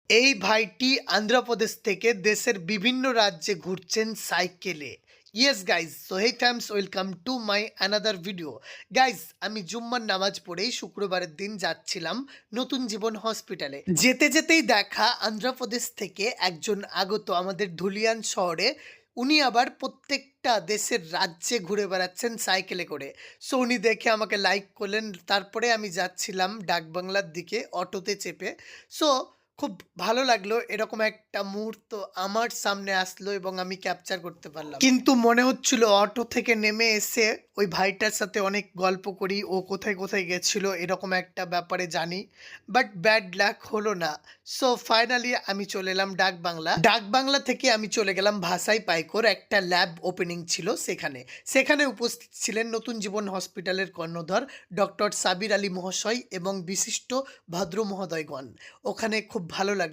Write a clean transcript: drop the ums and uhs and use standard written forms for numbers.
এই ভাইটি আন্ধ্রপ্রদেশ থেকে দেশের বিভিন্ন রাজ্যে ঘুরছেন সাইকেলে। Yes guys, so hey times welcome to my another video. Guys, আমি জুম্মার নামাজ পড়েই শুক্রবারের দিন যাচ্ছিলাম নতুন জীবন হসপিটালে। যেতে যেতেই দেখা অন্ধ্রপ্রদেশ থেকে একজন আগত আমাদের ধুলিয়ান শহরে। উনি আবার প্রত্যেকটা দেশের রাজ্যে ঘুরে বেড়াচ্ছেন সাইকেলে করে। সো উনি দেখে আমাকে লাইক করলেন। তারপরে আমি যাচ্ছিলাম ডাকবাংলার দিকে অটোতে চেপে। সো খুব ভালো লাগলো, এরকম একটা মুহূর্ত আমার সামনে আসলো এবং আমি ক্যাপচার করতে পারলাম। কিন্তু মনে হচ্ছিল অটো থেকে নেমে এসে ওই ভাইটার সাথে অনেক গল্প করি, ও কোথায় কোথায় গেছিল এরকম একটা ব্যাপারে জানি। বাট ব্যাড লাক হলো না। সো ফাইনালি আমি চলে এলাম ডাক বাংলা থেকে আমি চলে গেলাম ভাসাই পাইকোর। একটা ল্যাব ওপেনিং ছিল সেখানে। সেখানে উপস্থিত ছিলেন নতুন জীবন হসপিটালের কর্ণধার ডক্টর সাবির আলী মহাশয় এবং বিশিষ্ট ভদ্র মহোদয়গণ। ওখানে খুব ভালো লাগলো।